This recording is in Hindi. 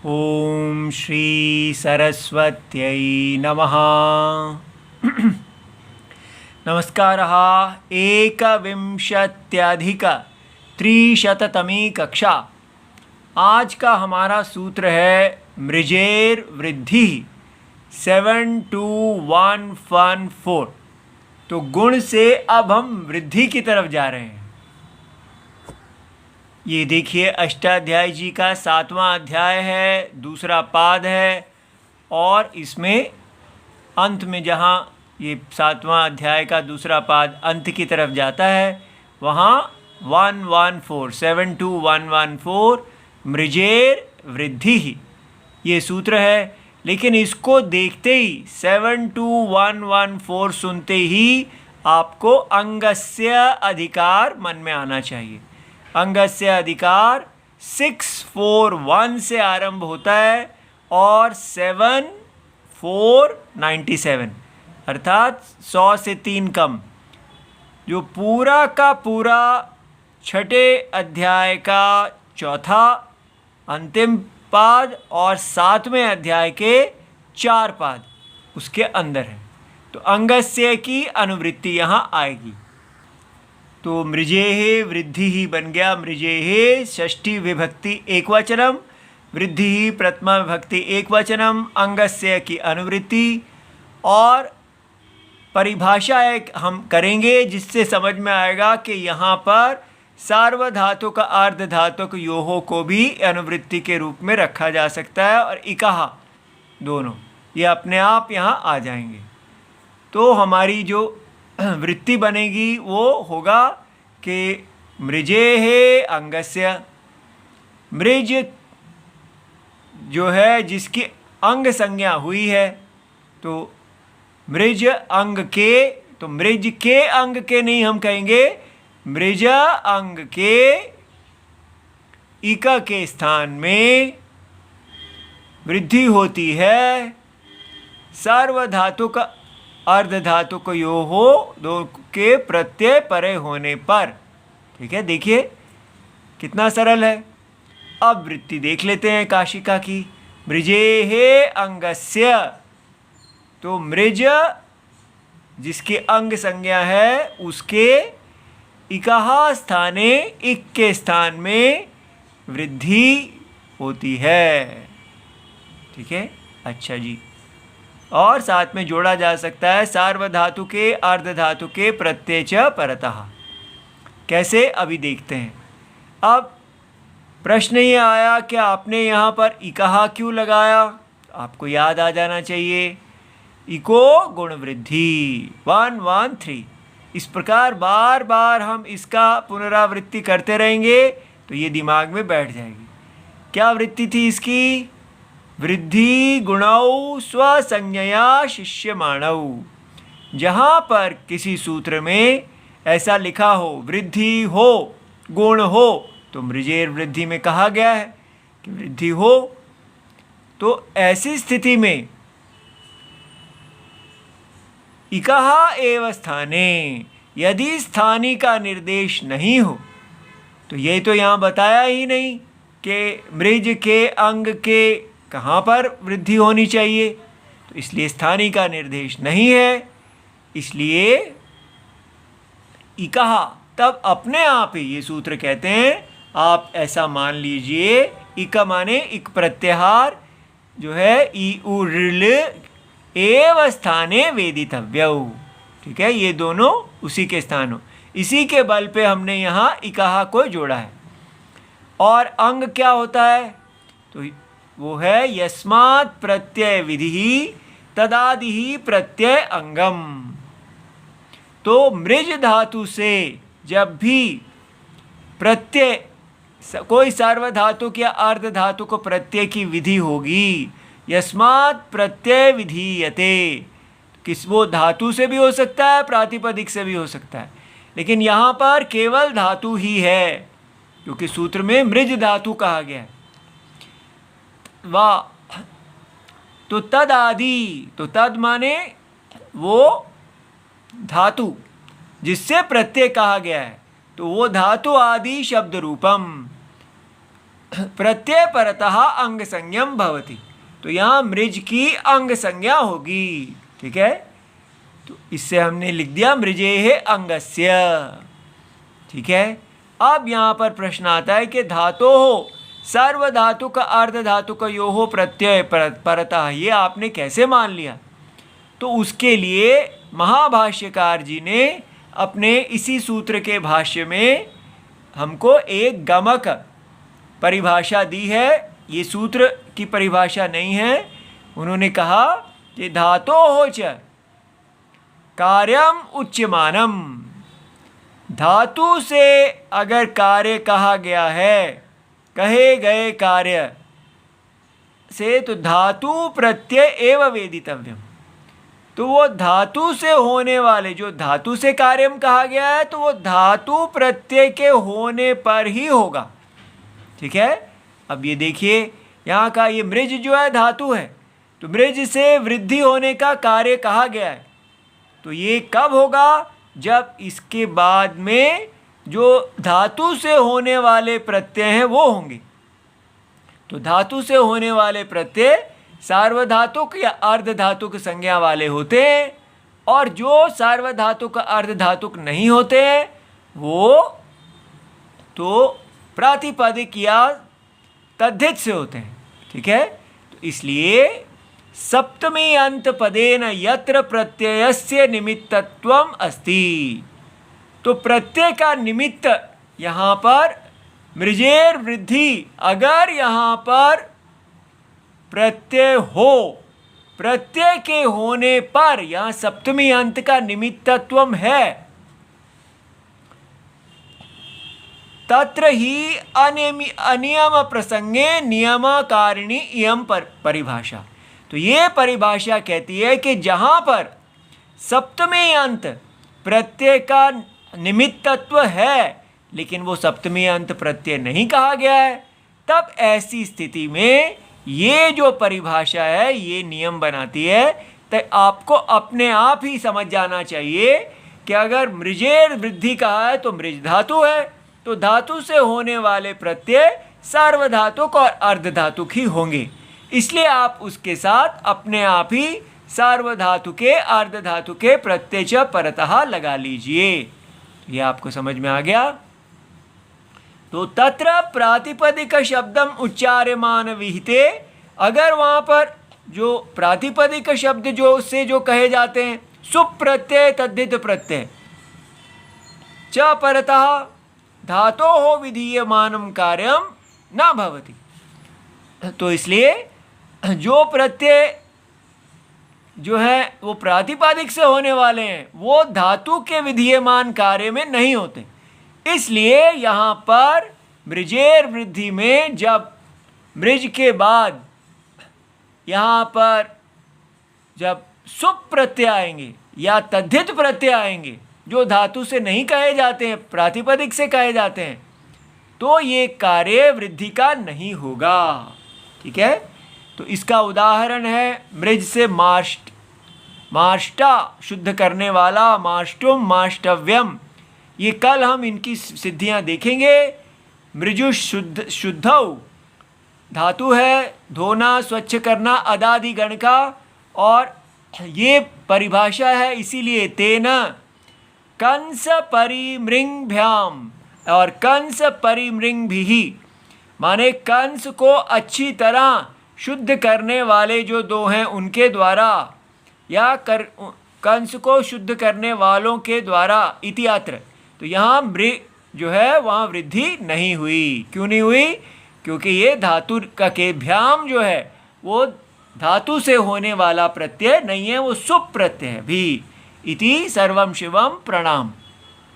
ओम श्री सरस्वत्यै नमः। नमस्कारः। एकविंशत्यधिक-300तमी कक्षा। आज का हमारा सूत्र है मृजेर वृद्धि 72114। तो गुण से अब हम वृद्धि की तरफ जा रहे हैं। ये देखिए अष्टाध्यायी जी का 7वां अध्याय है, दूसरा पाद है और इसमें अंत में जहाँ ये 7वां अध्याय का दूसरा पाद अंत की तरफ जाता है वहाँ 72114 मृजेर वृद्धि ही ये सूत्र है। लेकिन इसको देखते ही 72114 सुनते ही आपको अंगस्य अधिकार मन में आना चाहिए। अंगस्य अधिकार 641 से आरंभ होता है और 7497 अर्थात 100 से 3 कम, जो पूरा का पूरा छठे अध्याय का चौथा अंतिम पाद और 7वें अध्याय के 4 पाद उसके अंदर है। तो अंगस्य की अनुवृत्ति यहाँ आएगी। तो मृजेः वृद्धि ही बन गया। मृजेः षष्ठी विभक्ति एकवचनम, वृद्धि प्रथमा विभक्ति एकवचनम, अंगस्य की अनुवृत्ति। और परिभाषा एक हम करेंगे जिससे समझ में आएगा कि यहाँ पर सार्वधातुक का अर्धधातुक योहो को भी अनुवृत्ति के रूप में रखा जा सकता है और इकाहा दोनों ये अपने आप यहाँ आ जाएंगे। तो हमारी जो वृत्ति बनेगी वो होगा कि मृजेः अंगस्य। मृज जो है जिसकी अंग संज्ञा हुई है, तो मृज अंग के, तो मृज के अंग के नहीं हम कहेंगे, मृज अंग के इका के स्थान में वृद्धि होती है सार्वधातुक अर्धधातुक योहो दो के प्रत्यय परे होने पर। ठीक है, देखिए कितना सरल है। अब वृत्ति देख लेते हैं काशिका की। मृजेः अंगस्य, तो मृज जिसकी अंग संज्ञा है उसके इकाहा स्थाने इक के स्थान में वृद्धि होती है। ठीक है, अच्छा जी। और साथ में जोड़ा जा सकता है सार्वधातु के अर्धधातु के प्रत्यय च परतः। कैसे, अभी देखते हैं। अब प्रश्न ये आया कि आपने यहाँ पर इकाहा क्यों लगाया। आपको याद आ जाना चाहिए, इको गुण वृद्धि 113। इस प्रकार बार बार हम इसका पुनरावृत्ति करते रहेंगे तो ये दिमाग में बैठ जाएगी। क्या वृत्ति थी इसकी? वृद्धि गुणौ स्वसंज्ञया शिष्यमाणौ। जहाँ पर किसी सूत्र में ऐसा लिखा हो वृद्धि हो, गुण हो, तो मृजेर वृद्धि में कहा गया है कि वृद्धि हो। तो ऐसी स्थिति में इकाहा एव स्थाने, यदि स्थानी का निर्देश नहीं हो, तो ये तो यहाँ बताया ही नहीं कि मृज के अंग के कहाँ पर वृद्धि होनी चाहिए, तो इसलिए स्थानी का निर्देश नहीं है। इसलिए इकाहा तब अपने आप ही ये सूत्र कहते हैं। आप ऐसा मान लीजिए, इका माने इक प्रत्याहार जो है ई उ ऋल एव स्थाने वेदितव्यौ। ठीक है, ये दोनों उसी के स्थान हो। इसी के बल पे हमने यहाँ इकाहा को जोड़ा है। और अंग क्या होता है? तो वो है यस्मात् प्रत्यय विधि तदादि प्रत्यय अंगम। तो मृज धातु से जब भी प्रत्यय कोई सार्वधातुक या अर्धधातुक प्रत्यय की विधि होगी, यस्मात् प्रत्यय विधीयते, किस वो धातु से भी हो सकता है, प्रातिपदिक से भी हो सकता है, लेकिन यहाँ पर केवल धातु ही है क्योंकि सूत्र में मृज धातु कहा गया है। वाह, तो तद आदि, तो तद माने वो धातु जिससे प्रत्यय कहा गया है, तो वो धातु आदि शब्द रूपम। प्रत्यय परतः अंग संज्ञम भवति। तो यहाँ मृज की अंग संज्ञा होगी। ठीक है, तो इससे हमने लिख दिया मृजेः अंगस्य। ठीक है, अब यहाँ पर प्रश्न आता है कि धातोः सार्वधातुक अर्धधातुकयोः प्रत्यय परतः, ये आपने कैसे मान लिया? तो उसके लिए महाभाष्यकार जी ने अपने इसी सूत्र के भाष्य में हमको एक गमक परिभाषा दी है। ये सूत्र की परिभाषा नहीं है। उन्होंने कहा कि धातोः च कार्यम उच्यमानम, धातु से अगर कार्य कहा गया है, कहे गए कार्य से, तो धातु प्रत्यय एव वेदितव्यम। तो वो धातु से होने वाले, जो धातु से कार्यम कहा गया है, तो वो धातु प्रत्यय के होने पर ही होगा। ठीक है, अब ये देखिए यहाँ का ये मृज जो है धातु है, तो मृज से वृद्धि होने का कार्य कहा गया है। तो ये कब होगा? जब इसके बाद में जो धातु से होने वाले प्रत्यय हैं वो होंगे। तो धातु से होने वाले प्रत्यय सार्वधातुक या अर्धधातुक संज्ञा वाले होते हैं, और जो सार्वधातुक अर्धधातुक नहीं होते हैं वो तो प्रातिपदिक या तद्धित से होते हैं। ठीक है, तो इसलिए सप्तमी अंत पदेन यत्र प्रत्ययस्य निमित्तत्वम अस्ति, तो प्रत्यय का निमित्त यहाँ पर मृजेर वृद्धि, अगर यहाँ पर प्रत्यय हो, प्रत्यय के होने पर यहाँ सप्तमी अंत का निमित्तत्वम है, तत्र ही अनियम प्रसंगे नियमकारिणी इयम परिभाषा। तो ये परिभाषा कहती है कि जहाँ पर सप्तमी अंत प्रत्यय का निमित्तत्व है, लेकिन वो सप्तमी अंत प्रत्यय नहीं कहा गया है, तब ऐसी स्थिति में ये जो परिभाषा है ये नियम बनाती है। तो आपको अपने आप ही समझ जाना चाहिए कि अगर मृजेर वृद्धि कहा है तो मृज धातु है, तो धातु से होने वाले प्रत्यय सार्वधातुक और अर्धधातुक ही होंगे। इसलिए आप उसके साथ अपने आप ही सार्वधातु के अर्धधातु के प्रत्यय च परतः लगा लीजिए। ये आपको समझ में आ गया। तो तत्र प्रातिपदिक शब्दम उच्चार्यमान विहिते, अगर वहाँ पर जो प्रातिपदिक शब्द जो कहे जाते हैं, सुप प्रत्यय तद्धित प्रत्यय च परतः धातोः विधीयमानं कार्यम न भवति। तो इसलिए जो प्रत्यय जो है वो प्रातिपदिक से होने वाले हैं वो धातु के विधीयमान कार्य में नहीं होते। इसलिए यहाँ पर मृजेर वृद्धि में जब मृज के बाद यहाँ पर जब सुप प्रत्यय आएंगे या तद्धित प्रत्यय आएंगे जो धातु से नहीं कहे जाते हैं, प्रातिपदिक से कहे जाते हैं, तो ये कार्य वृद्धि का नहीं होगा। ठीक है, तो इसका उदाहरण है मृज से माष्टा शुद्ध करने वाला, माष्टुम माष्टव्यम। ये कल हम इनकी सिद्धियां देखेंगे। मृजु शुद्धौ धातु है, धोना स्वच्छ करना अदादि गण का, और ये परिभाषा है इसीलिए तेना कंस परिमृंभ्याम और कंस परिमृंभिः, माने कंस को अच्छी तरह शुद्ध करने वाले जो दो हैं उनके द्वारा, या कंस को शुद्ध करने वालों के द्वारा इत्यात्र। तो यहाँ मृ जो है वहाँ वृद्धि नहीं हुई। क्यों नहीं हुई? क्योंकि ये धातु का के भ्याम जो है वो धातु से होने वाला प्रत्यय नहीं है, वो सुप प्रत्यय है भी। इति सर्वम शिवम प्रणाम।